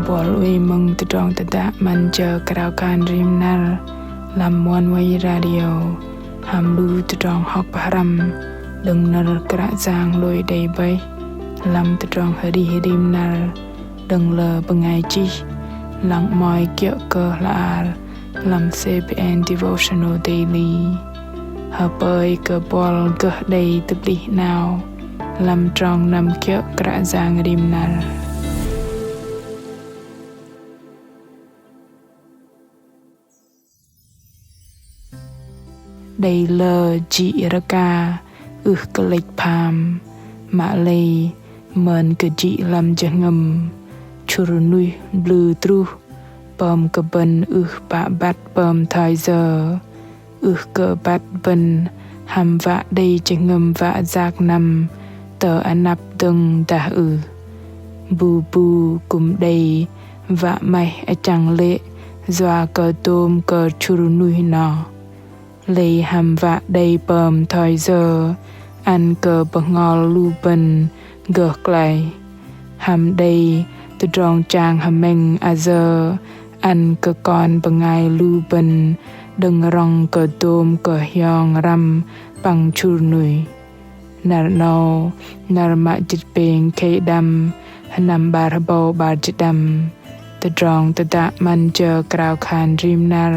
Bol uy mừng Tơdrong tădă man chờ Krao kan rim nar làm Oneway radio ham lu Tơdrong học haram đừng nar Krạ Yang lôi đầy bay làm Tơdrong hadi rim nar đừng lờ bơngai chih lặng moi kiệu cơ là làm CPN devotional daily hợp ơi cơ bol cơ đầy tập đi nào làm trong năm kiệu Krạ Yang rim nar. Đây lờ JI RiKA LṳM pham maih mờn cơ JI làm jơhngơ chur nuih blue truh pơm cơ bân bạ bát pơm thoi giờ cơ bát bân ham vạ đây jơhngơ vạ giác năm anăp đừng đã bu bu cùng đây vạ maih achăng lệ doa cơ tôm cơ chur nuih nọ lấy ham vạ đầy pơm thoi giờ ăn cơ bậhngol lu bân gờ klaih ham đầy Tơdrong chang hơme giờ ăn cơ con bậngai lu bân đừng rong cơ tôm cơ hiong ram păng chur nuih nar no nar ma chit peng khe đam hanam bar bo bar chit đam Tơdrong tădă man chờ Krao kan rim nar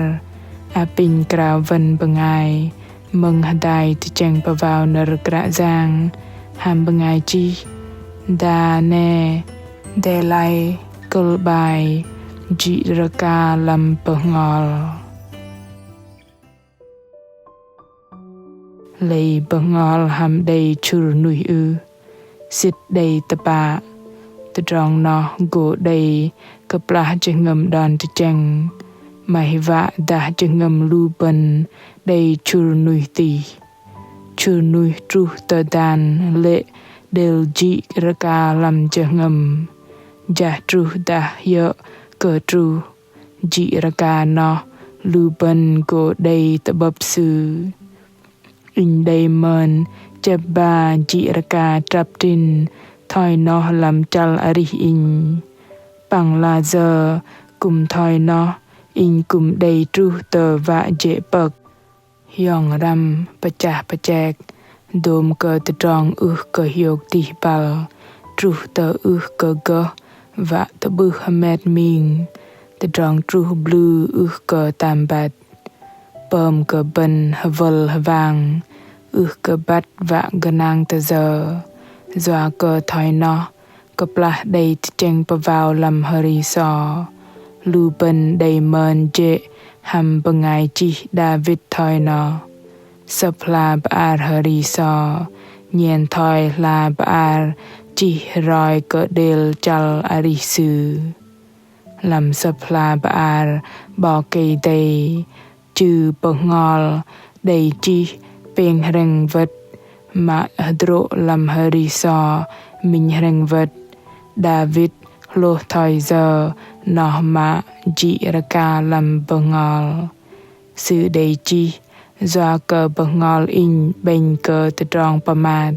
pin Krao vân bậngai mừng hơdai chang pơwao nar Krạ Yang ham bậngai chih Daphne Delay cơ bài JI RiKA LṳM PiHNGOL lấy bơhngol ham đầy chur nuih sit đầy tập bạ Tơdrong nó gỗ đầy cơ plah jơhngơ đòn chang maih vạ đã jơhngơ lu bân đầy chur nuih tì chur nuih truh tơdă lệ del JI RiKA LṳM jơhngơ ja truh đã yợ cơ truh JI RiKA nó lu bân gỗ đầy tập bập sư in đầy mờn chập ba JI RiKA trap tin thoi nó làm chal arih in păng la giờ cùng thoi nó in cùng đầy truh tờ vạ dễ bậc hiong ram pachak dôm cơ Tơdrong cơ hiộc tỉ bal truh tờ cơ gơ vạ tờ bư hamet mình Tơdrong truh blue cơ tam bát pơm cơ bân havol vàng cơ bát vạ ganang tờ giờ doa cơ thoi nó cơ plah đầy chang pơwao làm hời so lu bân đầy mờn dễ ham bậngai chih David thoi nó sapla baar hời so nhiên thoi la baar chih roi cơ del chal arih sư làm sapla baar bỏ cây đầy chư bậhngol đầy chih peng reng vật mà hydro làm hời so mình reng vật David lo thoi giờ nó mà JI RiKA LṳM PiHNGOL sự đầy chi doa cơ bậhngol in bên cơ Tơdrong pơmat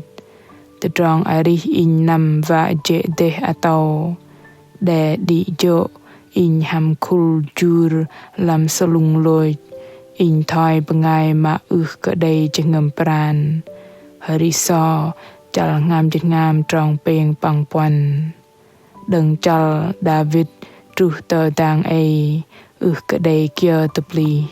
Tơdrong arih in năm vạ dễ de atâu để đi jo in ham khul jur làm salung lôi in thoi bậngai mà cơ đầy jơhngơ pran hời so chal ngam trong peng pang pon đừng chal David truh tờ tang ai cơ đầy kia tập li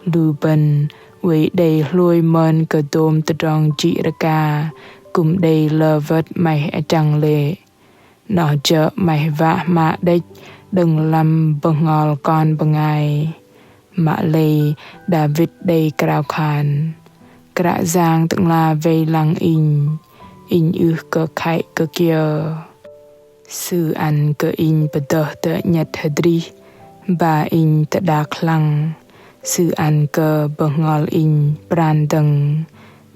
lu bân với đầy lôi mơn cơ tôm Tơdrong JI RiKA cùng đầy lờ vật maih achăng lệ nó chợ maih vạ mạ đếch đừng làm bậhngol con bậngai mạ lệ David đầy Krao kan Krạ Yang từng là về lăng in cơ khai cơ kia sư ăn cơ in bờ tờ nhật hădri ba in tờ đa khlang sư ăn cơ bậhngol in pran đằng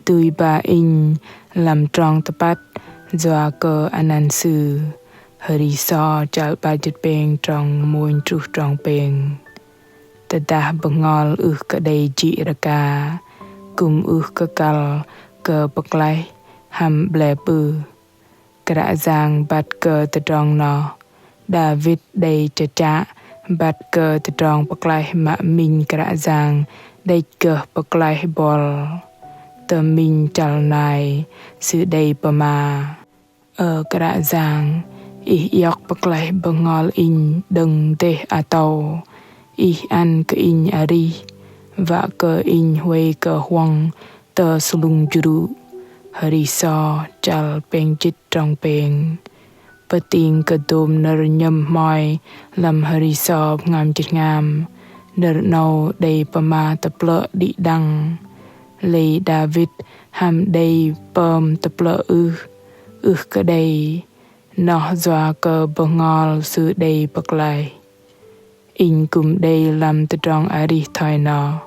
tui ba in làm trong tập bát doa cơ anan sư hời so chal ba chit peng trong môi truh trong peng tờ đa bậhngol cơ đầy JI RiKA cùng cơ kal cơ klaih ham ble pư Krạ Yang bát cơ Tơdrong nó David Delay cha bat ke Tơdrong klaih ma min Krạ Yang Delay ke klaih bol tơ min chal nai sự đầy pơma ở Krạ Yang yok klaih bơngol in đừng te atâu an ke in arih và ke in huay ke hiong tơ sulung juru hari so chal peng chit trong peng Pating ke dom ner nyam moi lam hari so ngam chit ngam ner no day pama taple di dang lei David ham day pơm taple ke day noh zwa ke bơngol su day klaih in kum day lam Tơdrong arih thoi no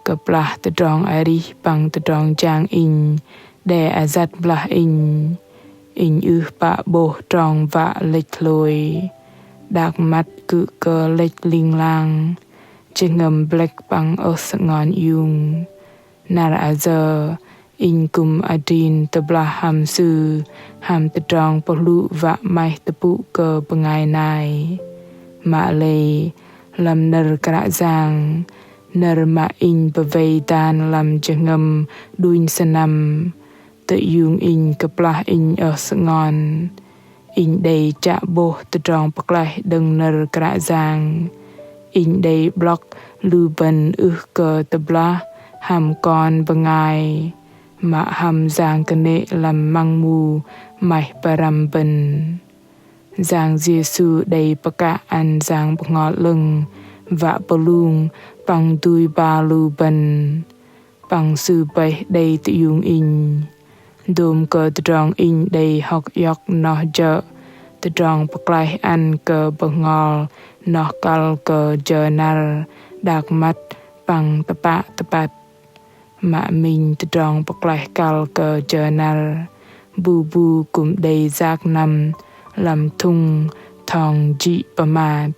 ke plah Tơdrong arih păng Tơdrong chang in de azat blah in pa bo trong vạ lệch lùi đạc mắt cự cơ lệch linh lang trên ngầm black păng ở ngon yung nara giờ in kum adin tabla ham sư ham Tơdrong polu vạ maih tapu cơ bngaI nai ma lei lam ner Krạ Yang ner ma in bevei dan lam jengam duin sanam tự yung in kaplah in ở ngon in đây cha bo Tơdrong klaih đừng ner Krạ Yang in đây block lu ben cơ tabla ham con bngaI ma ham Yang kene lam mang mu maih param ben Yang Giêsu đây paka an Yang bngaI lưng và palung păng tui ba lu ben păng sư bay đây tự yung in Dom ke Tơdrong in day học yok noh je Tơdrong klaih an ke bơhngol noh kal ke jơhngơ dak mat păng tepat ma min Tơdrong klaih kal ke jơhngơ bu kum day zak nam lam thung thong ji pơmat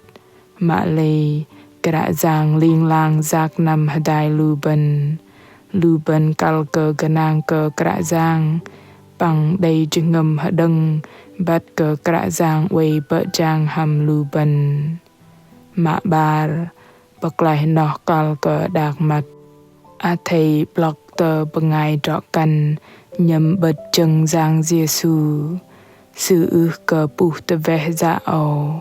ma lei Krạ Yang ling lang zak nam hơdai lu ben kal ke ganang ke Krạ Yang păng đầy chừng ngầm hạ đâng bắt ke Krạ Yang way bợ chang ham lu ben ma bar klaih noh kal ke dak mat a thầy block tơ bngaI trọ kan nhầm bật chừng Yang Giêsu sự ke pu te veh za o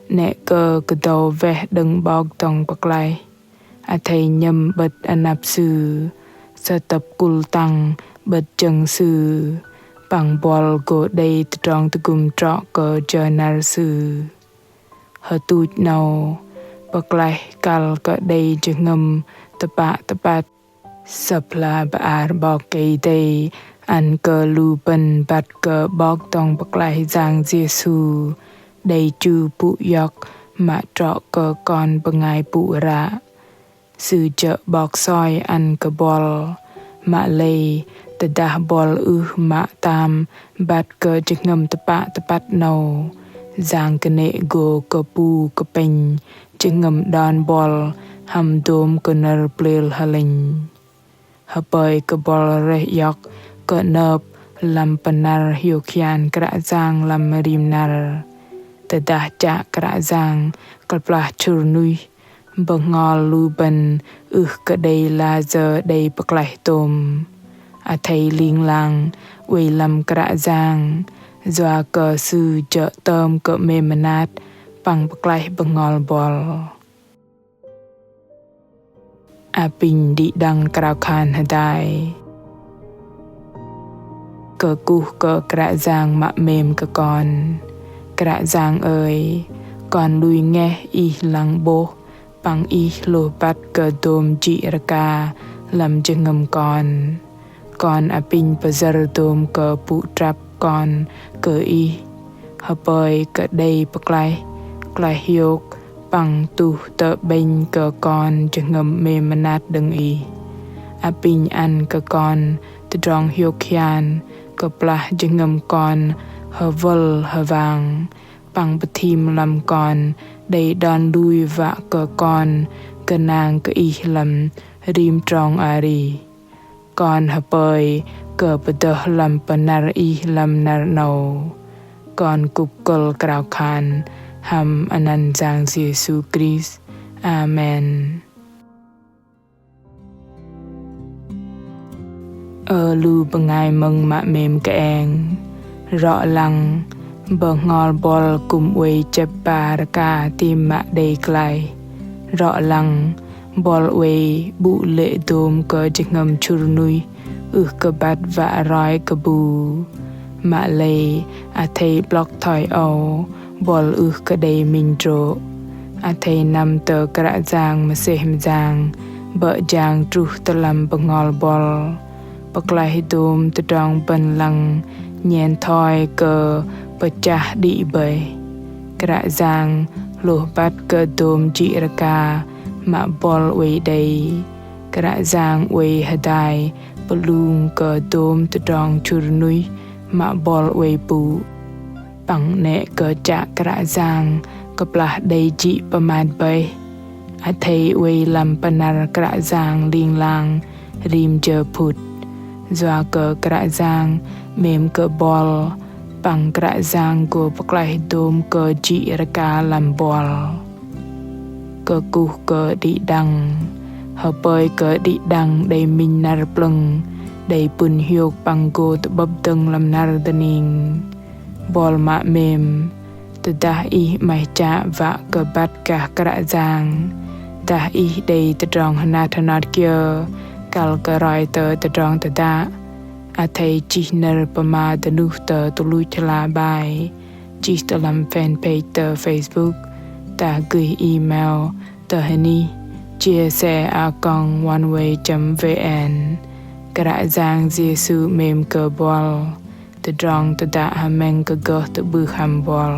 nẹ ke do veh đừng bog tong klaih a thầy nhầm bật anăp sư sa tập kul tăng bật chừng sư bằng bol go day Tơdrong tugum trọ ke jơhngơ sư hơ tụt nâu klaih kal ke day jengam tepat sapla baar bog kei day an ke lu ben bat ke bog tong klaih Yang Giêsu day Chhu pu yok ma trọ ke con bngaI pu ra sư chợ bọc soi ăn ke bol ma lei tedah bol ma tam bat ke jengam tepat no Yang kene go ke pu ke peng jengam dan bol ham dom ke ner plel haleng hapai ke bol reh yok ke nöp lam panar hiokyan Krạ Yang lam rim nar tedah cha Krạ Yang kalplah chur nuih bơngol lu ben ke day la giờ day klaih tom a thầy ling lang way lam Krạ Yang zwa ke sư chợ tôm ke memanat păng klaih bơngol bol a pin di dang Krao khan hơdai ke kuh ke Krạ Yang ma mem ke con Krạ Yang ơi con lui nghe lang bo păng lo bat ke dom JI RiKA lam jengam con a pin pazar dom ke pu trap con ke hapai ke day klaih yok păng tu tơ bênh ke con jengam memanat deng a pin an ke con Tơdrong hiokyan ke plah jengam con hơ vang păng pathim lam con đầy đòn đuôi vạ ke con ke nang ke lam rim trong arih con hapai ke pedah lam panar lam nar no còn cục col Krao khan ham Anan Giang Giêsu Christ. Amen. Lu bngaI mừng mạ mềm kẹng rõ lăng bơhngol bol cùng uy JI RiKA tim mạ đầy klaih rõ lăng bol uy bụ lệ đôm cơ dịch ngầm chur nuih cơ bát vạ roi cơ bù mạ lệ thầy block thoi bol cơ đầy mình trộ thầy nằm tờ Krạ Yang mà xem giang bợ giang truh tơlam bơhngol bol klaih đôm Tơdrong bần lăng nhện thoi cơ pecah đi bơi Krạ Yang luh bat cơ đôm JI RiKA mạ bol uy đầy Krạ Yang uy hơdai pelung cơ đôm Tơdrong chur nuih mạ bol uy bù bằng nệ cơ chạ Krạ Yang klaih đầy JI pơmat bơi thầy uy làm panar Krạ Yang liên lang rim jơ phut doa cơ Krạ Yang mềm cơ bol bằng Krạ Yang của klaih đôm cơ JI RiKA làm bol cơ cu cơ đi đăng hợp bơi cơ đi đăng đầy mình nar plung đầy pun hiok bằng go tự bập tưng làm nar daning bol mạ mềm tự dahi maih cha và cơ bát cả Krạ Yang dahi đầy Tơdrong hanat hanat kia kal cơ roi Tơdrong tădă thầy chih ner pama nuih tului chla bài chih làm fanpage Facebook ta gửi email hini chia sẻ Oneway.vn Krạ Yang Giêsu mềm cơ bol Tơdrong tădă hameng cơ gơ tự bư ham bol